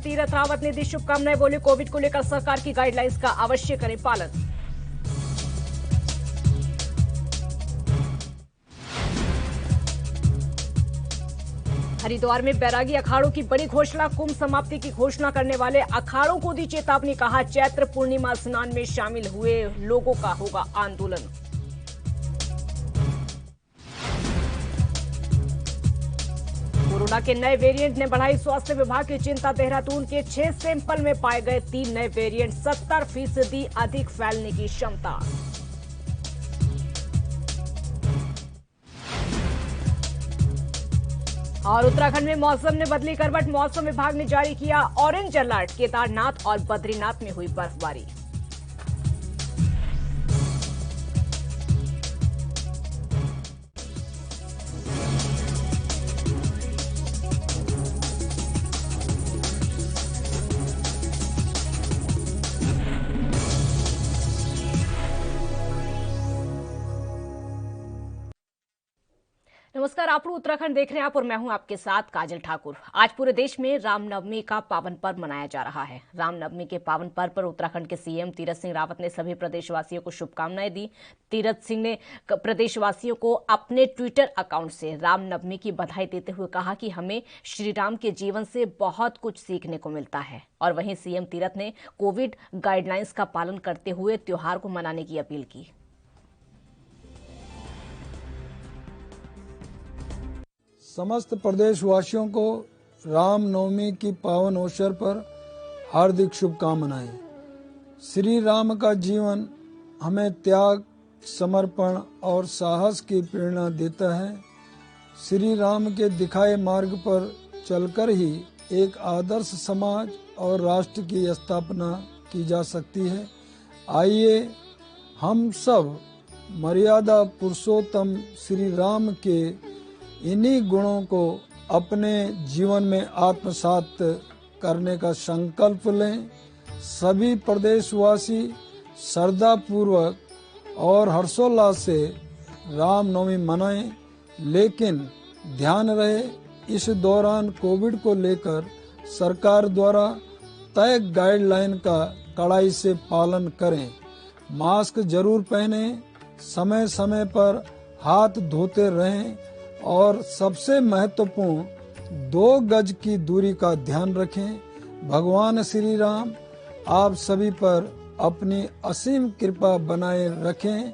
तीरथ रावत ने दी शुभकामनाएं, बोले कोविड को लेकर सरकार की गाइडलाइंस का अवश्य करें पालन। हरिद्वार में बैरागी अखाड़ों की बड़ी घोषणा, कुंभ समाप्ति की घोषणा करने वाले अखाड़ों को दी चेतावनी, कहा चैत्र पूर्णिमा स्नान में शामिल हुए लोगों का होगा आंदोलन। कोरोना के नए वेरिएंट ने बढ़ाई स्वास्थ्य विभाग की चिंता, देहरादून के 6 सैंपल में पाए गए 3 नए वेरिएंट, 70% अधिक फैलने की क्षमता। और उत्तराखंड में मौसम ने बदली करवट, मौसम विभाग ने जारी किया ऑरेंज अलर्ट, केदारनाथ और बद्रीनाथ में हुई बर्फबारी। नमस्कार, आप लोग उत्तराखंड देख रहे हैं और मैं हूं आपके साथ काजल ठाकुर। आज पूरे देश में रामनवमी का पावन पर्व मनाया जा रहा है। रामनवमी के पावन पर्व पर उत्तराखंड के सीएम तीरथ सिंह रावत ने सभी प्रदेशवासियों को शुभकामनाएं दी। तीरथ सिंह ने प्रदेशवासियों को अपने ट्विटर अकाउंट से रामनवमी की बधाई देते हुए कहा कि हमें श्री राम के जीवन से बहुत कुछ सीखने को मिलता है। और वहीं सीएम तीरथ ने कोविड गाइडलाइंस का पालन करते हुए त्योहार को मनाने की अपील की। समस्त प्रदेशवासियों को रामनवमी की पावन अवसर पर हार्दिक शुभकामनाएं। श्री राम का जीवन हमें त्याग, समर्पण और साहस की प्रेरणा देता है। श्री राम के दिखाए मार्ग पर चलकर ही एक आदर्श समाज और राष्ट्र की स्थापना की जा सकती है। आइए हम सब मर्यादा पुरुषोत्तम श्री राम के इन्हीं गुणों को अपने जीवन में आत्मसात करने का संकल्प लें। सभी प्रदेशवासी श्रद्धा पूर्वक और हर्षोल्लास से रामनवमी मनाएं, लेकिन ध्यान रहे इस दौरान कोविड को लेकर सरकार द्वारा तय गाइडलाइन का कड़ाई से पालन करें। मास्क जरूर पहनें, समय समय पर हाथ धोते रहें और सबसे महत्वपूर्ण 2 गज की दूरी का ध्यान रखें। भगवान श्री राम आप सभी पर अपनी असीम कृपा बनाए रखें।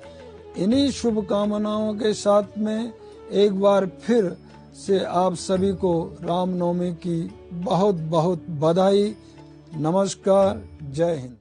इन्हीं शुभकामनाओं के साथ में एक बार फिर से आप सभी को रामनवमी की बहुत बहुत बधाई। नमस्कार, जय हिंद।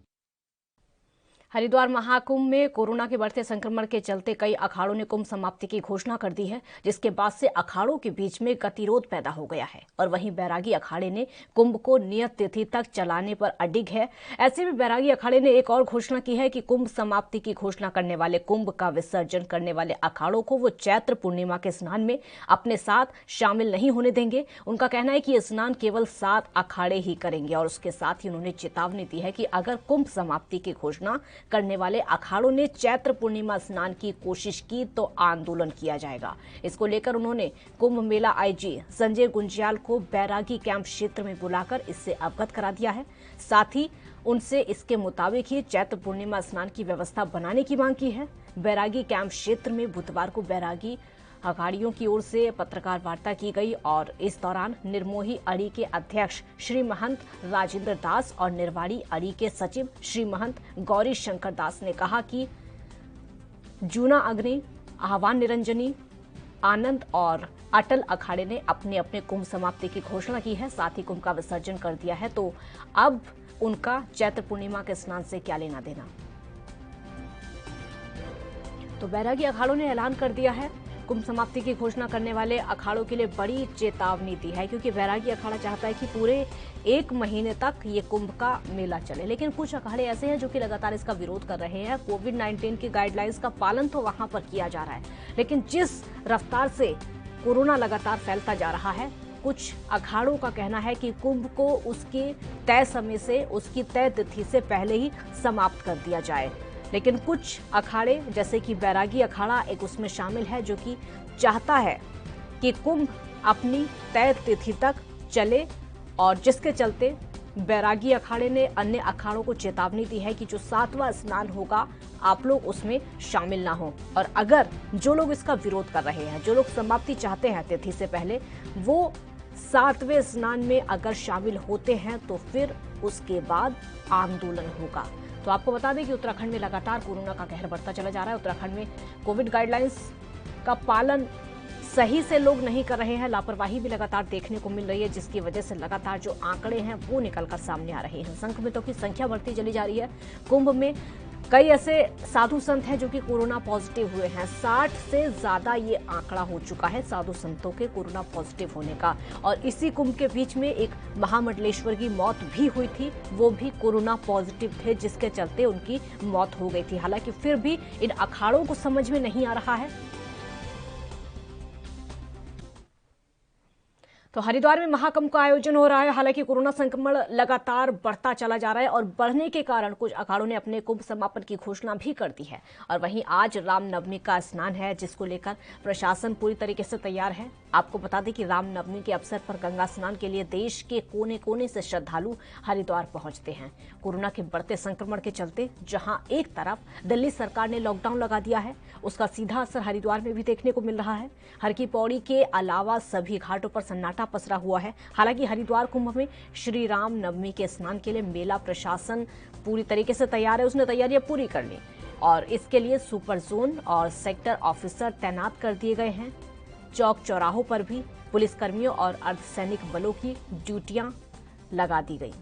हरिद्वार महाकुंभ में कोरोना के बढ़ते संक्रमण के चलते कई अखाड़ों ने कुंभ समाप्ति की घोषणा कर दी है, जिसके बाद से अखाड़ों के बीच में गतिरोध पैदा हो गया है। और वहीं बैरागी अखाड़े ने कुंभ को नियत तिथि तक चलाने पर अडिग है। ऐसे में बैरागी अखाड़े ने एक और घोषणा की है कि कुंभ समाप्ति की घोषणा करने वाले, कुंभ का विसर्जन करने वाले अखाड़ों को वो चैत्र पूर्णिमा के स्नान में अपने साथ शामिल नहीं होने देंगे। उनका कहना है कि ये स्नान केवल 7 अखाड़े ही करेंगे। और उसके साथ ही उन्होंने चेतावनी दी है कि अगर कुंभ समाप्ति की घोषणा करने वाले अखाड़ों ने चैत्र पूर्णिमा स्नान की कोशिश की तो आंदोलन किया जाएगा। इसको लेकर उन्होंने कुंभ मेला आईजी संजय गुंजियाल को बैरागी कैंप क्षेत्र में बुलाकर इससे अवगत करा दिया है। साथ ही उनसे इसके मुताबिक ही चैत्र पूर्णिमा स्नान की व्यवस्था बनाने की मांग की है। बैरागी कैंप क्षेत्र में बुधवार को बैरागी अखाड़ियों की ओर से पत्रकार वार्ता की गई और इस दौरान निर्मोही अड़ी के अध्यक्ष श्री महंत राजेंद्र दास और निर्वाड़ी अड़ी के सचिव श्री महंत गौरी शंकर दास ने कहा कि जूना अग्नि, आह्वान निरंजनी, आनंद और अटल अखाड़े ने अपने अपने कुंभ समाप्ति की घोषणा की है, साथ ही कुंभ का विसर्जन कर दिया है। तो अब उनका चैत्र पूर्णिमा के स्नान से क्या लेना देना। तो बैरागी अखाड़ों ने ऐलान कर दिया है, कुंभ समाप्ति की घोषणा करने वाले अखाड़ों के लिए बड़ी चेतावनी दी है, क्योंकि बैरागी अखाड़ा चाहता है कि पूरे 1 महीने तक ये कुंभ का मेला चले। लेकिन कुछ अखाड़े ऐसे हैं जो कि लगातार इसका विरोध कर रहे हैं। कोविड-19 की गाइडलाइंस का पालन तो वहां पर किया जा रहा है, लेकिन जिस रफ्तार से कोरोना लगातार फैलता जा रहा है, कुछ अखाड़ों का कहना है कि कुंभ को उसके तय समय से, उसकी तय तिथि से पहले ही समाप्त कर दिया जाए। लेकिन कुछ अखाड़े जैसे कि बैरागी अखाड़ा एक उसमें शामिल है, जो कि चाहता है कि कुंभ अपनी तय तिथि तक चले और जिसके चलते बैरागी अखाड़े ने अन्य अखाड़ों को चेतावनी दी है कि जो 7वां स्नान होगा आप लोग उसमें शामिल ना हो, और अगर जो लोग इसका विरोध कर रहे हैं, जो लोग समाप्ति चाहते हैं तिथि से पहले, वो 7वें स्नान में अगर शामिल होते हैं तो फिर उसके बाद आंदोलन होगा। तो आपको बता दें कि उत्तराखंड में लगातार कोरोना का कहर बढ़ता चला जा रहा है। उत्तराखंड में कोविड गाइडलाइंस का पालन सही से लोग नहीं कर रहे हैं, लापरवाही भी लगातार देखने को मिल रही है, जिसकी वजह से लगातार जो आंकड़े हैं वो निकलकर सामने आ रहे हैं। संक्रमितों की संख्या बढ़ती चली जा रही है। कुंभ में कई ऐसे साधु संत हैं जो कि कोरोना पॉजिटिव हुए हैं। 60 से ज्यादा ये आंकड़ा हो चुका है साधु संतों के कोरोना पॉजिटिव होने का। और इसी कुंभ के बीच में एक महामंडलेश्वर की मौत भी हुई थी, वो भी कोरोना पॉजिटिव थे, जिसके चलते उनकी मौत हो गई थी। हालांकि फिर भी इन अखाड़ों को समझ में नहीं आ रहा है। तो हरिद्वार में महाकुंभ का आयोजन हो रहा है। हालांकि कोरोना संक्रमण लगातार बढ़ता चला जा रहा है और बढ़ने के कारण कुछ अखाड़ों ने अपने कुंभ समापन की घोषणा भी कर दी है। और वहीं आज रामनवमी का स्नान है, जिसको लेकर प्रशासन पूरी तरीके से तैयार है। आपको बता दें कि रामनवमी के अवसर पर गंगा स्नान के लिए देश के कोने कोने से श्रद्धालु हरिद्वार पहुंचते हैं। कोरोना के बढ़ते संक्रमण के चलते जहां एक तरफ दिल्ली सरकार ने लॉकडाउन लगा दिया है, उसका सीधा असर हरिद्वार में भी देखने को मिल रहा है। हर की पौड़ी के अलावा सभी घाटों पर सन्नाटा पसरा हुआ है। हालांकि हरिद्वार कुंभ में श्री राम नवमी के स्नान के लिए मेला प्रशासन पूरी तरीके से तैयार है। उसने तैयारियां पूरी कर ली और इसके लिए सुपर जोन और सेक्टर ऑफिसर तैनात कर दिए गए हैं। चौक चौराहों पर भी पुलिसकर्मियों और अर्धसैनिक बलों की ड्यूटियां लगा दी गई।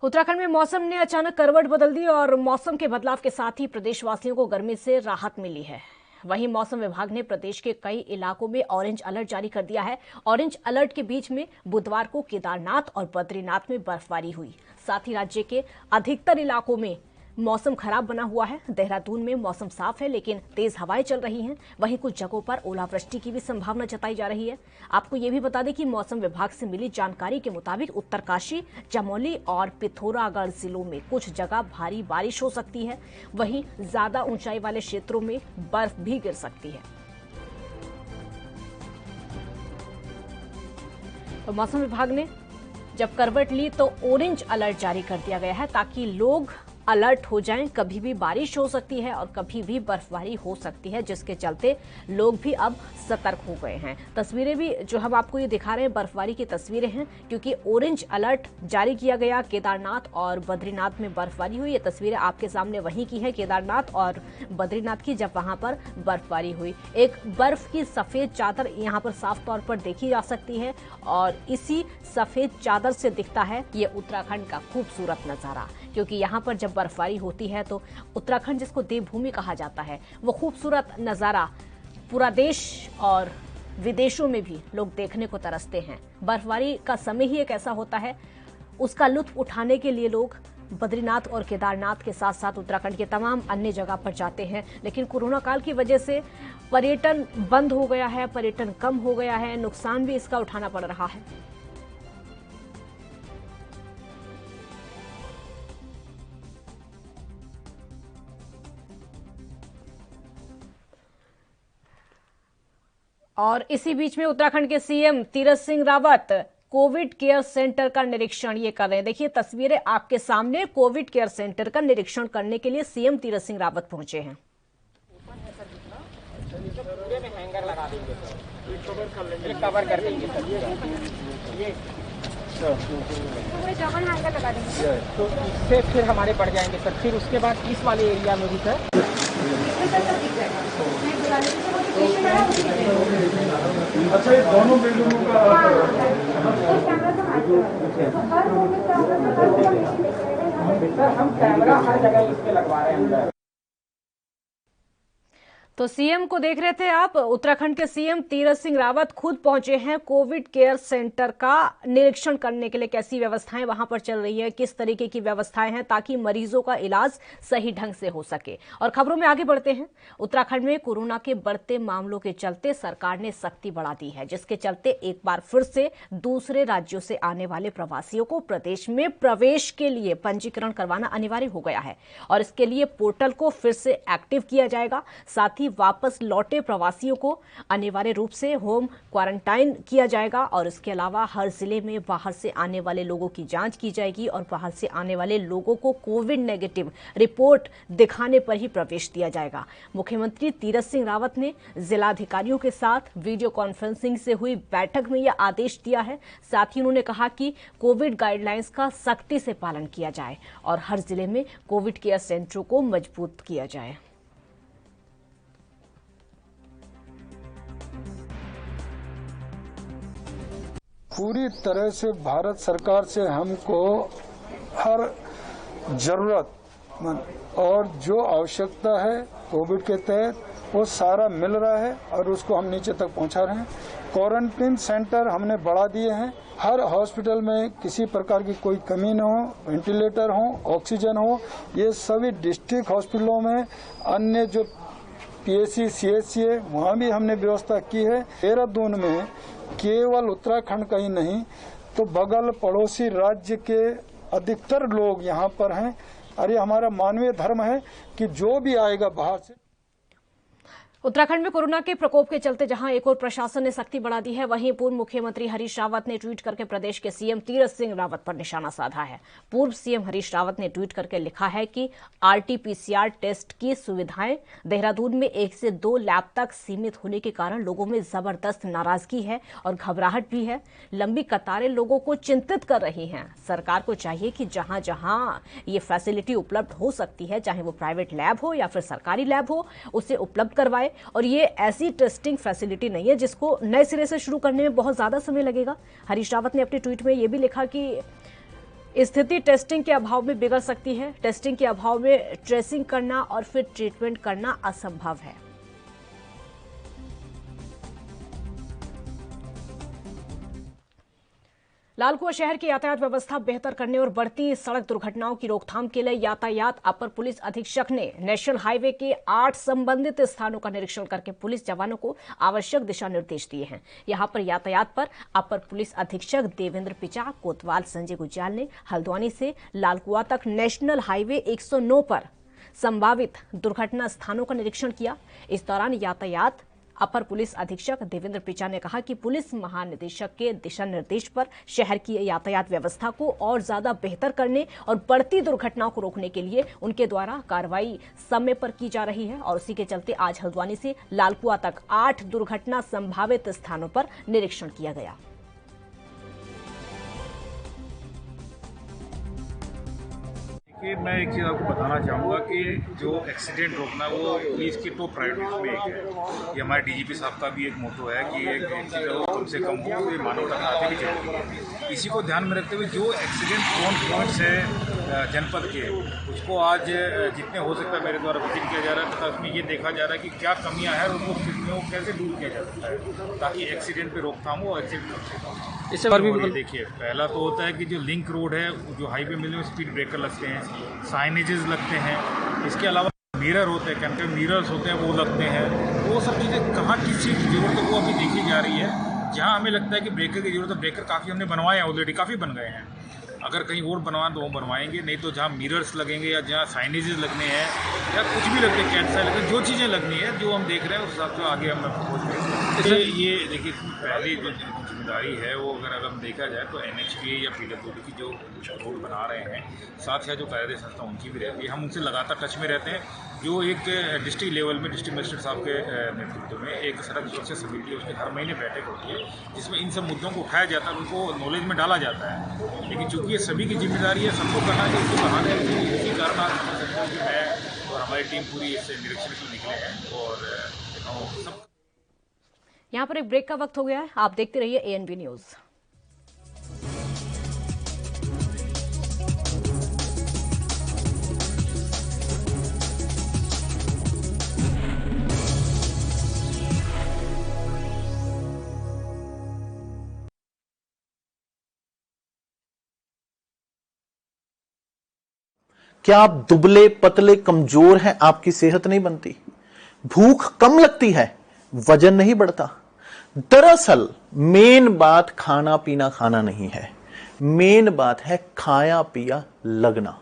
उत्तराखंड में मौसम ने अचानक करवट बदल दी और मौसम के बदलाव के साथ ही प्रदेशवासियों को गर्मी से राहत मिली है। वहीं मौसम विभाग ने प्रदेश के कई इलाकों में ऑरेंज अलर्ट जारी कर दिया है। ऑरेंज अलर्ट के बीच में बुधवार को केदारनाथ और बद्रीनाथ में बर्फबारी हुई। साथ ही राज्य के अधिकतर इलाकों में मौसम खराब बना हुआ है। देहरादून में मौसम साफ है लेकिन तेज हवाएं चल रही हैं। वहीं कुछ जगहों पर ओलावृष्टि की भी संभावना जताई जा रही है। आपको ये भी बता दें कि मौसम विभाग से मिली जानकारी के मुताबिक उत्तरकाशी, चमोली और पिथौरागढ़ जिलों में कुछ जगह भारी बारिश हो सकती है। वहीं ज्यादा ऊंचाई वाले क्षेत्रों में बर्फ भी गिर सकती है। तो मौसम विभाग ने जब करवट ली तो ऑरेंज अलर्ट जारी कर दिया गया है ताकि लोग अलर्ट हो जाएं। कभी भी बारिश हो सकती है और कभी भी बर्फबारी हो सकती है, जिसके चलते लोग भी अब सतर्क हो गए हैं। तस्वीरें भी जो हम आपको ये दिखा रहे हैं बर्फबारी की तस्वीरें हैं, क्योंकि ऑरेंज अलर्ट जारी किया गया। केदारनाथ और बद्रीनाथ में बर्फबारी हुई। ये तस्वीरें आपके सामने वहीं की है, केदारनाथ और बद्रीनाथ की, जब वहां पर बर्फबारी हुई। एक बर्फ की सफेद चादर यहाँ पर साफ तौर पर देखी जा सकती है और इसी सफेद चादर से दिखता है ये उत्तराखंड का खूबसूरत नजारा। क्योंकि यहाँ पर जब बर्फबारी होती है तो उत्तराखंड, जिसको देवभूमि कहा जाता है, वो खूबसूरत नजारा पूरा देश और विदेशों में भी लोग देखने को तरसते हैं। बर्फबारी का समय ही एक ऐसा होता है, उसका लुत्फ उठाने के लिए लोग बद्रीनाथ और केदारनाथ के साथ साथ उत्तराखंड के तमाम अन्य जगह पर जाते हैं। लेकिन कोरोना काल की वजह से पर्यटन बंद हो गया है, पर्यटन कम हो गया है, नुकसान भी इसका उठाना पड़ रहा है। और इसी बीच में उत्तराखंड के CM Tirath Singh Rawat Covid care centre का निरीक्षण ये कर रहे हैं। देखिए तस्वीरें आपके सामने, कोविड केयर सेंटर का निरीक्षण करने के लिए सीएम तीरथ सिंह रावत पहुंचे हैं। पूरे में हैंगर लगा देंगे, कवर कर देंगे ये डबल हैंगर लगा देंगे, तो इससे फिर हमारे बढ़ जाएंगे सर। फिर उसके बाद इस वाले एरिया में भी सर अच्छा, ये दोनों बेडरूमों का हम कैमरा हर जगह इस पे लगवा रहे हैं। तो सीएम को देख रहे थे आप, उत्तराखंड के सीएम तीरथ सिंह रावत खुद पहुंचे हैं कोविड केयर सेंटर का निरीक्षण करने के लिए। कैसी व्यवस्थाएं वहां पर चल रही है, किस तरीके की व्यवस्थाएं हैं ताकि मरीजों का इलाज सही ढंग से हो सके। और खबरों में आगे बढ़ते हैं। उत्तराखंड में कोरोना के बढ़ते मामलों के चलते सरकार ने सख्ती बढ़ा दी है, जिसके चलते एक बार फिर से दूसरे राज्यों से आने वाले प्रवासियों को प्रदेश में प्रवेश के लिए पंजीकरण करवाना अनिवार्य हो गया है। और इसके लिए पोर्टल को फिर से एक्टिव किया जाएगा। साथ ही वापस लौटे प्रवासियों को अनिवार्य रूप से होम क्वारंटाइन किया जाएगा और इसके अलावा हर जिले में बाहर से आने वाले लोगों की जांच की जाएगी और बाहर से आने वाले लोगों को कोविड नेगेटिव रिपोर्ट दिखाने पर ही प्रवेश दिया जाएगा। मुख्यमंत्री तीरथ सिंह रावत ने जिलाधिकारियों के साथ वीडियो कॉन्फ्रेंसिंग से हुई बैठक में यह आदेश दिया है। साथ ही उन्होंने कहा कि कोविड गाइडलाइंस का सख्ती से पालन किया जाए और हर जिले में कोविड केयर सेंटरों को मजबूत किया जाए। पूरी तरह से भारत सरकार से हमको हर जरूरत और जो आवश्यकता है कोविड के तहत वो सारा मिल रहा है और उसको हम नीचे तक पहुंचा रहे हैं। क्वारंटीन सेंटर हमने बढ़ा दिए हैं। हर हॉस्पिटल में किसी प्रकार की कोई कमी न हो, वेंटिलेटर हो, ऑक्सीजन हो, ये सभी डिस्ट्रिक्ट हॉस्पिटलों में अन्य जो पीएचसी सीएचसी है वहाँ भी हमने व्यवस्था की है। देहरादून में केवल उत्तराखंड का ही नहीं तो बगल पड़ोसी राज्य के अधिकतर लोग यहाँ पर हैं और ये हमारा मानवीय धर्म है कि जो भी आएगा बाहर से। उत्तराखंड में कोरोना के प्रकोप के चलते जहां एक और प्रशासन ने सख्ती बढ़ा दी है, वहीं पूर्व मुख्यमंत्री हरीश रावत ने ट्वीट करके प्रदेश के सीएम तीरथ सिंह रावत पर निशाना साधा है। पूर्व सीएम हरीश रावत ने ट्वीट करके लिखा है कि आरटीपीसीआर टेस्ट की सुविधाएं देहरादून में 1 से 2 लैब तक सीमित होने के कारण लोगों में जबरदस्त नाराजगी है और घबराहट भी है। लंबी कतारें लोगों को चिंतित कर रही हैं। सरकार को चाहिए कि जहां जहां ये फैसिलिटी उपलब्ध हो सकती है, चाहे वो प्राइवेट लैब हो या फिर सरकारी लैब हो, उसे उपलब्ध करवाए। और ये ऐसी टेस्टिंग फैसिलिटी नहीं है जिसको नए सिरे से शुरू करने में बहुत ज्यादा समय लगेगा। हरीश रावत ने अपने ट्वीट में यह भी लिखा कि स्थिति टेस्टिंग के अभाव में बिगड़ सकती है। टेस्टिंग के अभाव में ट्रेसिंग करना और फिर ट्रीटमेंट करना असंभव है। लाल कुआं शहर की यातायात व्यवस्था बेहतर करने और बढ़ती सड़क दुर्घटनाओं की रोकथाम के लिए यातायात अपर पुलिस अधीक्षक ने नेशनल हाईवे के 8 संबंधित स्थानों का निरीक्षण करके पुलिस जवानों को आवश्यक दिशा निर्देश दिए हैं। यहां पर यातायात पर अपर पुलिस अधीक्षक देवेंद्र पिचा, कोतवाल संजय गुज्जाल ने हल्द्वानी से लाल कुआं तक नेशनल हाईवे 109 पर संभावित दुर्घटना स्थानों का निरीक्षण किया। इस दौरान यातायात अपर पुलिस अधीक्षक देवेंद्र पिचा ने कहा कि पुलिस महानिदेशक के दिशा निर्देश पर शहर की यातायात व्यवस्था को और ज्यादा बेहतर करने और बढ़ती दुर्घटनाओं को रोकने के लिए उनके द्वारा कार्रवाई समय पर की जा रही है और उसी के चलते आज हल्द्वानी से लाल कुआं तक 8 दुर्घटना संभावित स्थानों पर निरीक्षण किया गया। कि मैं एक चीज़ आपको बताना चाहूँगा कि जो एक्सीडेंट रोकना वो पुलिस की टॉप प्रायोरिटी में एक है। ये हमारे डीजीपी साहब का भी एक मोटो है कि एक एक्सीडेंट हो कम से कम हो, ये मानवता के नाते भी जरूरी है। इसी को ध्यान में रखते हुए जो एक्सीडेंट प्रोन पॉइंट्स है जनपद के, उसको आज जितने हो सकता है मेरे द्वारा विजिट किया जा रहा है तथा उसमें ये देखा जा रहा है कि क्या कमियाँ हैं और उनको वो कैसे दूर किया जा सकता है ताकि एक्सीडेंट पे रोकथाम हो, एक्सीडेंट इससे और भी देखिए, पहला तो होता है कि जो लिंक रोड है, जो हाईवे में स्पीड ब्रेकर लगते हैं, साइनेजेस लगते हैं, इसके अलावा मिरर होते हैं, कैंटर मिरर्स होते हैं वो लगते हैं। वो सब चीज़ें कहाँ किस चीज़ की जरूरत है वो अभी देखी जा रही है। जहाँ हमें लगता है कि ब्रेकर की जरूरत है, ब्रेकर काफ़ी हमने बनवाए हैं, ऑलरेडी काफ़ी बन गए हैं। अगर कहीं और बनवाएं तो वो बनवाएंगे, नहीं तो जहाँ मिरर्स लगेंगे या जहाँ साइनेजेस लगने हैं या कुछ भी लगते हैं, कैंट साइन लगते हैं, जो चीज़ें लगनी है जो हम देख रहे हैं उस हिसाब से आगे हम प्रपोज करेंगे। ये देखिए पहली जो जिम्मेदारी है वो अगर हम देखा जाए तो NHPA या PWD की जो रोड बना रहे हैं, साथ ही जो कार्यदायी संस्था उनकी भी रहती है। हम उनसे लगातार टच में रहते हैं। जो एक डिस्ट्रिक्ट लेवल में डिस्ट्रिक्ट मजिस्ट्रेट साहब के नेतृत्व में एक सड़क सुरक्षा समिति है, उसकी हर महीने बैठक होती है जिसमें इन सब मुद्दों को उठाया जाता है, उनको नॉलेज में डाला जाता है। लेकिन चूंकि ये सभी की जिम्मेदारी है, सबको करना चाहिए, इसको कहानी है। इसी कारण आज समझ सकते हैं कि मैं और हमारी टीम पूरी इस निरीक्षण के लिए निकले हैं और सब। यहाँ पर एक ब्रेक का वक्त हो गया है, आप देखते रहिए ANB न्यूज। क्या आप दुबले पतले कमजोर हैं? आपकी सेहत नहीं बनती, भूख कम लगती है, वजन नहीं बढ़ता। दरअसल मेन बात खाना पीना खाना नहीं है, मेन बात है खाया पिया लगना।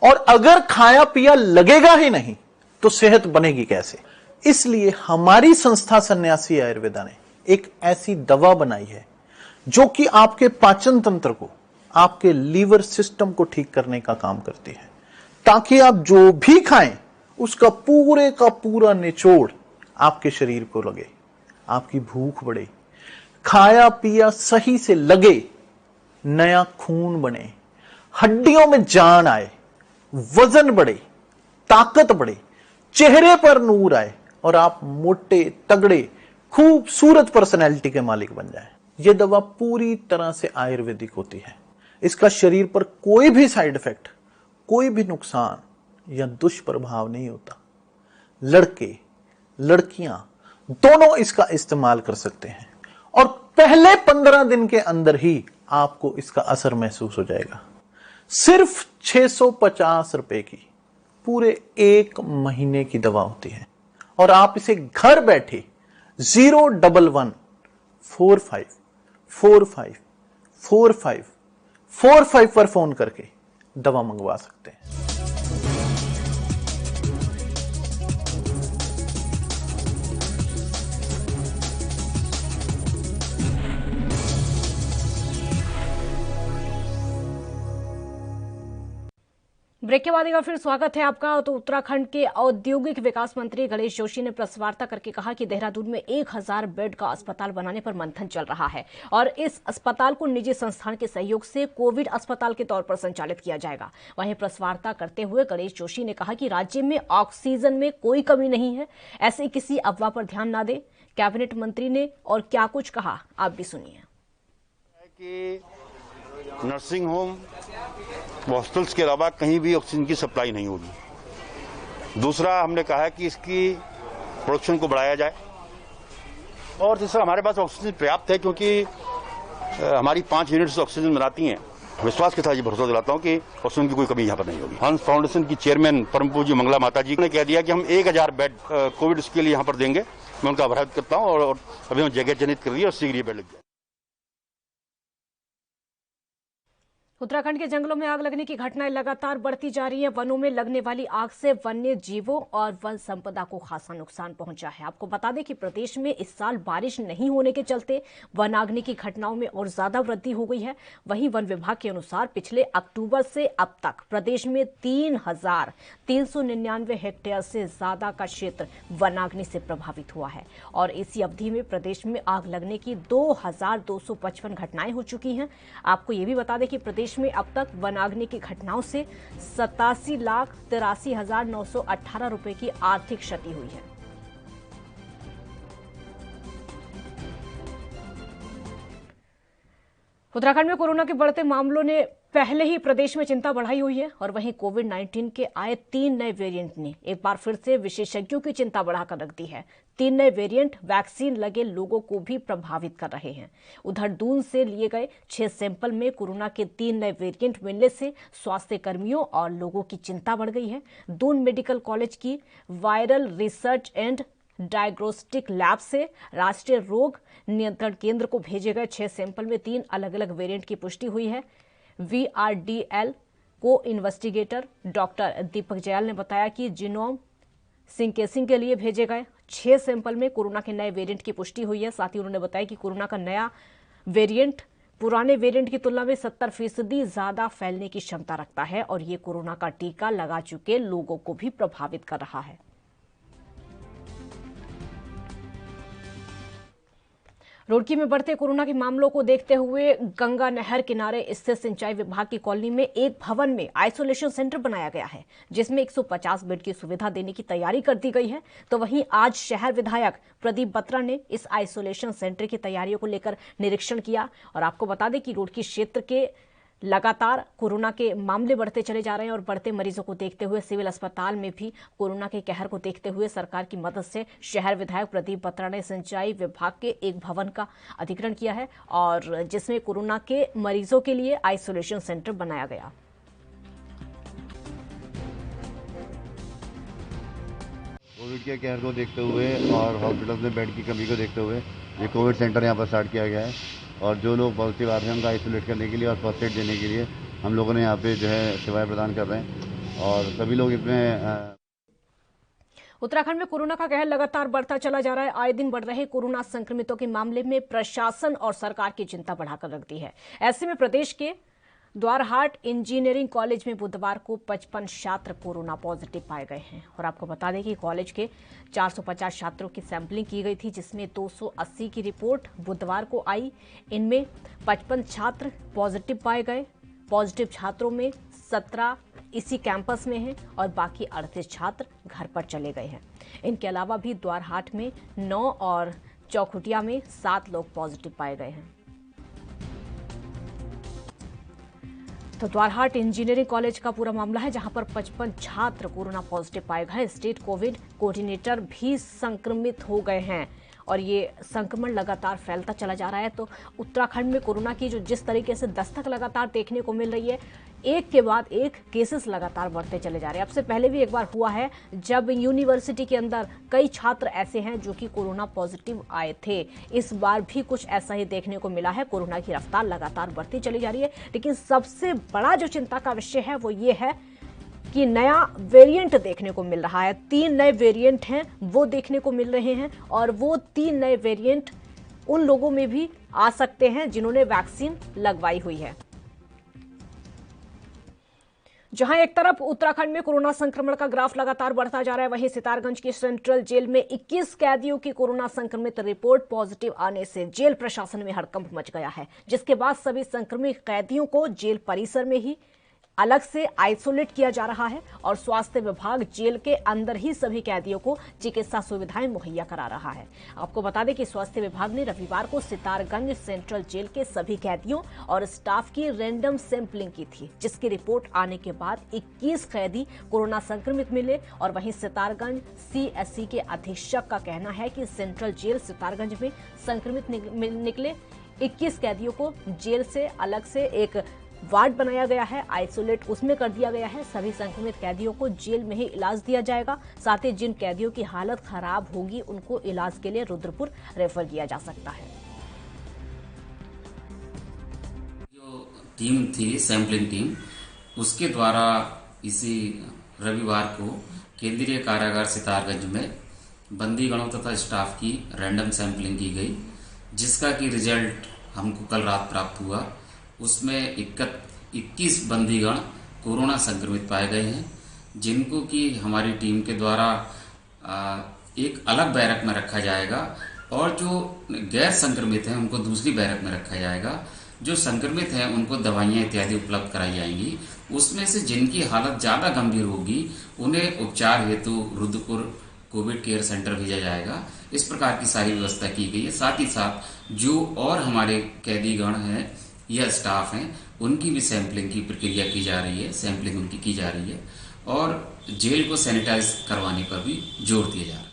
और अगर खाया पिया लगेगा ही नहीं तो सेहत बनेगी कैसे? इसलिए हमारी संस्था सन्यासी आयुर्वेदा ने एक ऐसी दवा बनाई है जो कि आपके पाचन तंत्र को, आपके लीवर सिस्टम को ठीक करने का काम करती है, ताकि आप जो भी खाएं उसका पूरे का पूरा निचोड़ आपके शरीर को लगे, आपकी भूख बढ़े, खाया पिया सही से लगे, नया खून बने, हड्डियों में जान आए, वजन बढ़े, ताकत बढ़े, चेहरे पर नूर आए और आप मोटे तगड़े खूबसूरत पर्सनैलिटी के मालिक बन जाएं। यह दवा पूरी तरह से आयुर्वेदिक होती है। इसका शरीर पर कोई भी साइड इफेक्ट, कोई भी नुकसान या दुष्प्रभाव नहीं होता। लड़के लड़कियां दोनों इसका इस्तेमाल कर सकते हैं और पहले 15 दिन के अंदर ही आपको इसका असर महसूस हो जाएगा। सिर्फ 650 रुपए की पूरे 1 महीने की दवा होती है और आप इसे घर बैठे 01145454545 पर फोन करके दवा मंगवा सकते हैं। ब्रेक के बाद एक बार फिर स्वागत है आपका। तो उत्तराखंड के औद्योगिक विकास मंत्री गणेश जोशी ने प्रेस वार्ता करके कहा कि देहरादून में 1000 बेड का अस्पताल बनाने पर मंथन चल रहा है और इस अस्पताल को निजी संस्थान के सहयोग से कोविड अस्पताल के तौर पर संचालित किया जाएगा। वहीं प्रेस वार्ता करते हुए गणेश जोशी ने कहा कि राज्य में ऑक्सीजन में कोई कमी नहीं है, ऐसी किसी अफवाह पर ध्यान न दे। कैबिनेट मंत्री ने और क्या कुछ कहा, आप भी सुनिए। नर्सिंग होम, हॉस्टल्स के अलावा कहीं भी ऑक्सीजन की सप्लाई नहीं होगी। दूसरा, हमने कहा है कि इसकी प्रोडक्शन को बढ़ाया जाए और तीसरा, हमारे पास ऑक्सीजन पर्याप्त है क्योंकि हमारी 5 यूनिट्स ऑक्सीजन बनाती हैं। विश्वास के साथ ये भरोसा दिलाता हूँ कि ऑक्सीजन की कोई कमी यहाँ पर नहीं होगी। हंस फाउंडेशन की चेयरमैन परम पूज्य मंगला माता जी ने कह दिया कि हम 1000 बेड कोविड के लिए यहाँ पर देंगे। मैं उनका आभार करता हूँ और अभी हम जगह चिन्हित कर दी और शीघ्र ये बेड लग जाए। उत्तराखंड के जंगलों में आग लगने की घटनाएं लगातार बढ़ती जा रही हैं। वनों में लगने वाली आग से वन्य जीवों और वन संपदा को खासा नुकसान पहुंचा है। आपको बता दें कि प्रदेश में इस साल बारिश नहीं होने के चलते वनाग्नि की घटनाओं में और ज्यादा वृद्धि हो गई है। वहीं वन विभाग के अनुसार पिछले अक्टूबर से अब तक प्रदेश में 3399 हेक्टेयर से ज्यादा का क्षेत्र वनाग्नि से प्रभावित हुआ है और इसी अवधि में प्रदेश में आग लगने की 2255 घटनाएं हो चुकी हैं। आपको ये भी बता दें कि प्रदेश में अब तक वनाग्नि की घटनाओं से 87,83,918 रुपए की आर्थिक क्षति हुई है। उत्तराखंड में कोरोना के बढ़ते मामलों ने पहले ही प्रदेश में चिंता बढ़ाई हुई है और वहीं कोविड-19 के आए 3 नए वेरिएंट ने एक बार फिर से विशेषज्ञों की चिंता बढ़ाकर रख दी है। 3 नए वेरिएंट वैक्सीन लगे लोगों को भी प्रभावित कर रहे हैं। उधर दून से लिए गए 6 सैंपल में कोरोना के 3 नए वेरिएंट मिलने से स्वास्थ्य कर्मियों और लोगों की चिंता बढ़ गई है। दून मेडिकल कॉलेज की viral research and diagnostic lab से राष्ट्रीय रोग नियंत्रण केंद्र को भेजे गए 6 सैंपल में 3 अलग अलग वेरिएंट की पुष्टि हुई है। VRDL को इन्वेस्टिगेटर डॉक्टर दीपक जयाल ने बताया कि जीनोम सिंकेसिंग के लिए भेजे गए 6 सैंपल में कोरोना के नए वेरिएंट की पुष्टि हुई है। साथ ही उन्होंने बताया कि कोरोना का नया वेरिएंट पुराने वेरिएंट की तुलना में 70% ज्यादा फैलने की क्षमता रखता है और ये कोरोना का टीका लगा चुके लोगों को भी प्रभावित कर रहा है। रुड़की में बढ़ते कोरोना के मामलों को देखते हुए गंगा नहर किनारे स्थित सिंचाई विभाग की कॉलोनी में एक भवन में आइसोलेशन सेंटर बनाया गया है, जिसमें 150 बेड की सुविधा देने की तैयारी कर दी गई है। तो वहीं आज शहर विधायक प्रदीप बत्रा ने इस आइसोलेशन सेंटर की तैयारियों को लेकर निरीक्षण किया और आपको बता दें कि रुड़की क्षेत्र के लगातार कोरोना के मामले बढ़ते चले जा रहे हैं और बढ़ते मरीजों को देखते हुए सिविल अस्पताल में भी कोरोना के कहर को देखते हुए सरकार की मदद से शहर विधायक प्रदीप बत्रा ने सिंचाई विभाग के एक भवन का अधिग्रहण किया है और जिसमें कोरोना के मरीजों के लिए आइसोलेशन सेंटर बनाया गया। कोविड के कहर को देखते हुए और हॉस्पिटल में बेड की कमी को देखते हुए ये कोविड सेंटर यहाँ पर स्टार्ट किया गया है और जो लोग पॉजिटिव आ रहे हैं उनका आइसोलेट करने के लिए और फर्स्ट एड देने के लिए हम लोगों ने यहाँ पे जो है सेवाएं प्रदान कर रहे हैं और सभी लोग इसमें उत्तराखंड में कोरोना का कहर लगातार बढ़ता चला जा रहा है। आए दिन बढ़ रहे कोरोना संक्रमितों के मामले में प्रशासन और सरकार की चिंता बढ़ाकर रख दी है। ऐसे में प्रदेश के द्वारहाट इंजीनियरिंग कॉलेज में बुधवार को 55 छात्र कोरोना पॉजिटिव पाए गए हैं। और आपको बता दें कि कॉलेज के 450 छात्रों की सैंपलिंग की गई थी, जिसमें 280 की रिपोर्ट बुधवार को आई। इनमें 55 छात्र पॉजिटिव पाए गए। पॉजिटिव छात्रों में 17 इसी कैंपस में हैं और बाकी 38 छात्र घर पर चले गए हैं। इनके अलावा भी द्वारहाट में 9 और चौखुटिया में 7 लोग पॉजिटिव पाए गए हैं। तो द्वारहाट इंजीनियरिंग कॉलेज का पूरा मामला है, जहां पर 55 छात्र कोरोना पॉजिटिव पाए गए। स्टेट कोविड कोऑर्डिनेटर भी संक्रमित हो गए हैं और ये संक्रमण लगातार फैलता चला जा रहा है। तो उत्तराखंड में कोरोना की जो जिस तरीके से दस्तक लगातार देखने को मिल रही है, एक के बाद एक केसेस लगातार बढ़ते चले जा रहे हैं। अब से पहले भी एक बार हुआ है जब यूनिवर्सिटी के अंदर कई छात्र ऐसे हैं जो कि कोरोना पॉजिटिव आए थे। इस बार भी कुछ ऐसा ही देखने को मिला है। कोरोना की रफ्तार लगातार बढ़ती चली जा रही है, लेकिन सबसे बड़ा जो चिंता का विषय है वो ये है कि नया वेरिएंट देखने को मिल रहा है। 3 नए वेरिएंट हैं वो देखने को मिल रहे हैं और वो 3 नए वेरिएंट उन लोगों में भी आ सकते हैं जिन्होंने वैक्सीन लगवाई हुई है। जहां एक तरफ उत्तराखंड में कोरोना संक्रमण का ग्राफ लगातार बढ़ता जा रहा है, वहीं सितारगंज की सेंट्रल जेल में 21 कैदियों की कोरोना संक्रमित रिपोर्ट पॉजिटिव आने से जेल प्रशासन में हड़कंप मच गया है, जिसके बाद सभी संक्रमित कैदियों को जेल परिसर में ही अलग से आइसोलेट किया जा रहा है और स्वास्थ्य विभाग जेल के अंदर ही सभी कैदियों को चिकित्सा सुविधाएं मुहैया करा रहा है। आपको बता दें कि स्वास्थ्य विभाग ने रविवार को सितारगंज सेंट्रल जेल के सभी कैदियों और स्टाफ की रैंडम सैंपलिंग की थी, जिसकी रिपोर्ट आने के बाद 21 कैदी कोरोना संक्रमित मिले। और वहीं सितारगंज CSC के अधीक्षक का कहना है कि सेंट्रल जेल सितारगंज में संक्रमित निकले 21 कैदियों को जेल से अलग से एक वार्ड बनाया गया है, आइसोलेट उसमें कर दिया गया है। सभी संक्रमित कैदियों को जेल में ही इलाज दिया जाएगा। साथ ही जिन कैदियों की हालत खराब होगी उनको इलाज के लिए रुद्रपुर रेफर किया जा सकता है। जो टीम थी सैंपलिंग टीम, उसके द्वारा इसी रविवार को केंद्रीय कारागार सितारगंज में बंदीगणों तथा स्टाफ की रैंडम सैंपलिंग की गई, जिसका कि रिजल्ट हमको कल रात प्राप्त हुआ। उसमें 21 बंदीगण कोरोना संक्रमित पाए गए हैं, जिनको कि हमारी टीम के द्वारा एक अलग बैरक में रखा जाएगा और जो गैर संक्रमित हैं उनको दूसरी बैरक में रखा जाएगा। जो संक्रमित हैं उनको दवाइयाँ इत्यादि उपलब्ध कराई जाएंगी। उसमें से जिनकी हालत ज़्यादा गंभीर होगी उन्हें उपचार हेतु रुद्रपुर कोविड केयर सेंटर भेजा जाएगा। इस प्रकार की सारी व्यवस्था की गई है। साथ ही साथ जो और हमारे कैदीगण हैं या स्टाफ हैं, उनकी भी सैंपलिंग की प्रक्रिया की जा रही है, सैंपलिंग उनकी की जा रही है और जेल को सैनिटाइज करवाने पर भी जोर दिया जा रहा है।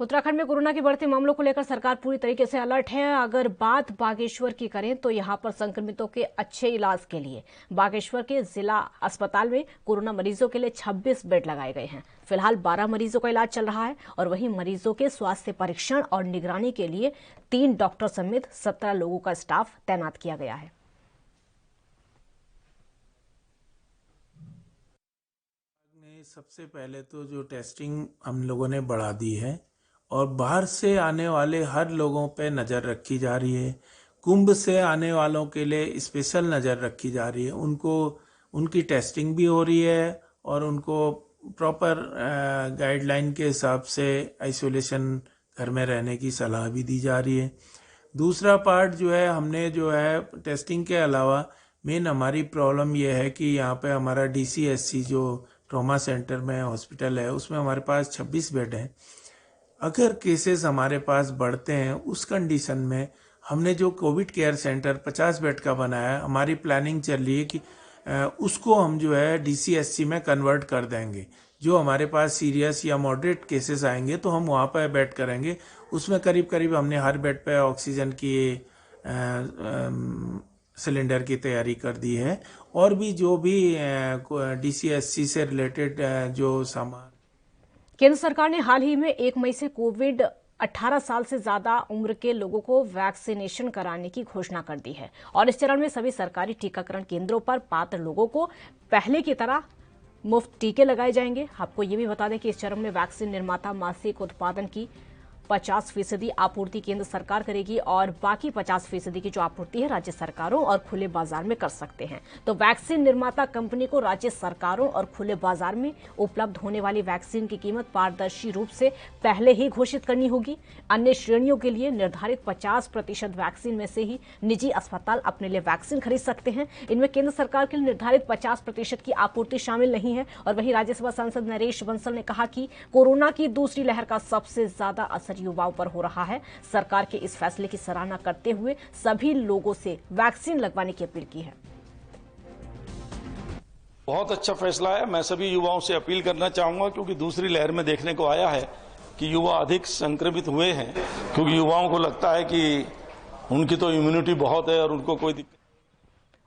उत्तराखंड में कोरोना के बढ़ते मामलों को लेकर सरकार पूरी तरीके से अलर्ट है। अगर बात बागेश्वर की करें तो यहां पर संक्रमितों के अच्छे इलाज के लिए बागेश्वर के जिला अस्पताल में कोरोना मरीजों के लिए 26 बेड लगाए गए हैं। फिलहाल 12 मरीजों का इलाज चल रहा है और वहीं मरीजों के स्वास्थ्य परीक्षण और निगरानी के लिए 3 डॉक्टर समेत 17 लोगों का स्टाफ तैनात किया गया है। सबसे पहले तो जो टेस्टिंग हम लोगों ने बढ़ा दी है और बाहर से आने वाले हर लोगों पे नज़र रखी जा रही है। कुंभ से आने वालों के लिए स्पेशल नज़र रखी जा रही है। उनको उनकी टेस्टिंग भी हो रही है और उनको प्रॉपर गाइडलाइन के हिसाब से आइसोलेशन घर में रहने की सलाह भी दी जा रही है। दूसरा पार्ट जो है, हमने जो है टेस्टिंग के अलावा मेन हमारी प्रॉब्लम यह है कि यहाँ पे हमारा DCSC जो ट्रॉमा सेंटर में हॉस्पिटल है, उसमें हमारे पास 26 बेड हैं। अगर केसेस हमारे पास बढ़ते हैं उस कंडीशन में हमने जो कोविड केयर सेंटर 50 बेड का बनाया है, हमारी प्लानिंग चल रही है कि उसको हम जो है DCSC में कन्वर्ट कर देंगे। जो हमारे पास सीरियस या मॉडरेट केसेस आएंगे तो हम वहाँ पर बेड करेंगे। उसमें करीब करीब हमने हर बेड पे ऑक्सीजन की सिलेंडर की तैयारी कर दी है और भी जो भी DCSC से रिलेटेड जो सामान। केंद्र सरकार ने हाल ही में 1 मई से कोविड 18 साल से ज्यादा उम्र के लोगों को वैक्सीनेशन कराने की घोषणा कर दी है और इस चरण में सभी सरकारी टीकाकरण केंद्रों पर पात्र लोगों को पहले की तरह मुफ्त टीके लगाए जाएंगे। आपको ये भी बता दें कि इस चरण में वैक्सीन निर्माता मासिक उत्पादन की 50% आपूर्ति केंद्र सरकार करेगी और बाकी 50% की जो आपूर्ति है राज्य सरकारों और खुले बाजार में कर सकते हैं। तो वैक्सीन निर्माता कंपनी को राज्य सरकारों और खुले बाजार में उपलब्ध होने वाली वैक्सीन की कीमत पारदर्शी रूप से पहले ही घोषित करनी होगी। अन्य श्रेणियों के लिए निर्धारित 50% वैक्सीन में से ही निजी अस्पताल अपने लिए वैक्सीन खरीद सकते हैं। इनमें केंद्र सरकार के लिए निर्धारित 50% की आपूर्ति शामिल नहीं है। और वहीं राज्यसभा सांसद नरेश बंसल ने कहा कि कोरोना की दूसरी लहर का सबसे ज्यादा असर युवाओं पर हो रहा है। सरकार के इस फैसले की सराहना करते हुए सभी लोगों से वैक्सीन लगवाने की अपील की है। बहुत अच्छा फैसला है। मैं सभी युवाओं से अपील करना चाहूंगा, क्योंकि दूसरी लहर में देखने को आया है कि युवा अधिक संक्रमित हुए हैं, क्योंकि युवाओं को लगता है कि उनकी तो इम्यूनिटी बहुत है और उनको कोई दिक्कत।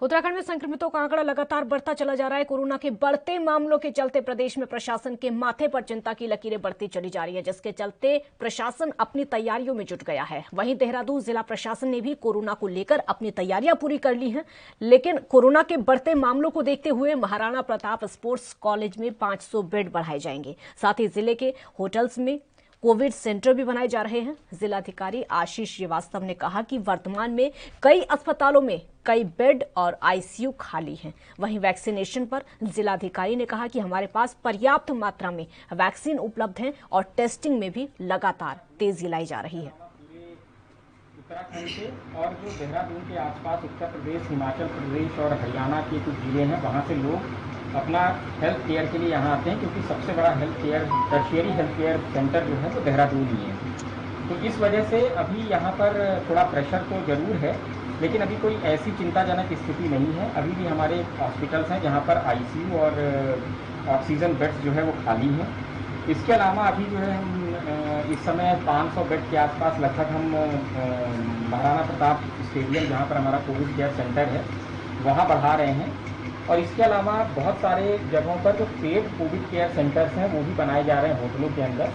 उत्तराखंड में संक्रमितों का आंकड़ा लगातार बढ़ता चला जा रहा है। कोरोना के बढ़ते मामलों के चलते प्रदेश में प्रशासन के माथे पर चिंता की लकीरें बढ़ती चली जा रही है, जिसके चलते प्रशासन अपनी तैयारियों में जुट गया है। वहीं देहरादून जिला प्रशासन ने भी कोरोना को लेकर अपनी तैयारियां पूरी कर ली हैं, लेकिन कोरोना के बढ़ते मामलों को देखते हुए महाराणा प्रताप स्पोर्ट्स कॉलेज में 500 बेड बढ़ाए जाएंगे। साथ ही जिले के होटल्स में कोविड सेंटर भी बनाए जा रहे हैं। जिलाधिकारी आशीष श्रीवास्तव ने कहा कि वर्तमान में कई अस्पतालों में कई बेड और आईसीयू खाली हैं। वहीं वैक्सीनेशन पर जिलाधिकारी ने कहा कि हमारे पास पर्याप्त मात्रा में वैक्सीन उपलब्ध है और टेस्टिंग में भी लगातार तेजी लाई जा रही है। उत्तराखंड के और जो देहरादून के आसपास उत्तर प्रदेश, हिमाचल प्रदेश और हरियाणा के कुछ जिले हैं, वहाँ से लोग अपना हेल्थ केयर के लिए यहाँ आते हैं, क्योंकि सबसे बड़ा health care tertiary health care centre जो है वो देहरादून ही है। तो इस वजह से अभी यहाँ पर थोड़ा प्रेशर तो ज़रूर है, लेकिन अभी कोई ऐसी चिंताजनक स्थिति नहीं है। अभी भी हमारे हॉस्पिटल्स हैं जहाँ पर आईसीयू और ऑक्सीजन बेड्स जो है वो खाली हैं। इसके अलावा अभी जो है हम इस समय 500 बेड के आसपास लगभग हम महाराणा प्रताप स्टेडियम, जहाँ पर हमारा कोविड केयर सेंटर है, वहाँ बढ़ा रहे हैं। और इसके अलावा बहुत सारे जगहों पर जो पेड कोविड केयर सेंटर्स हैं वो भी बनाए जा रहे हैं होटलों के अंदर।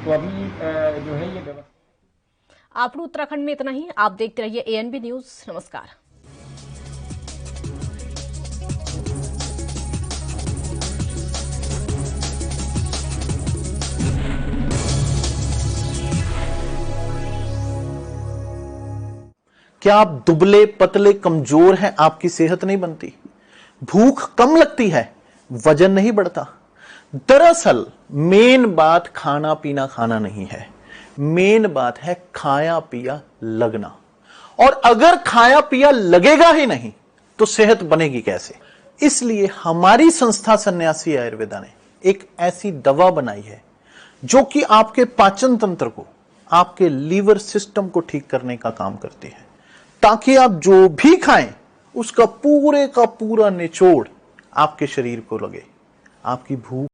तो अभी जो है ये व्यवस्था। आप उत्तराखंड में इतना ही। आप देखते रहिए एएनबी न्यूज। नमस्कार। क्या आप दुबले पतले कमजोर हैं? आपकी सेहत नहीं बनती, भूख कम लगती है, वजन नहीं बढ़ता। दरअसल मेन बात खाना पीना खाना नहीं है, मेन बात है खाया पिया लगना। और अगर खाया पिया लगेगा ही नहीं तो सेहत बनेगी कैसे? इसलिए हमारी संस्था सन्यासी आयुर्वेदा ने एक ऐसी दवा बनाई है जो कि आपके पाचन तंत्र को, आपके लीवर सिस्टम को ठीक करने का काम करती है, ताकि आप जो भी खाएं उसका पूरे का पूरा निचोड़ आपके शरीर को लगे। आपकी भूख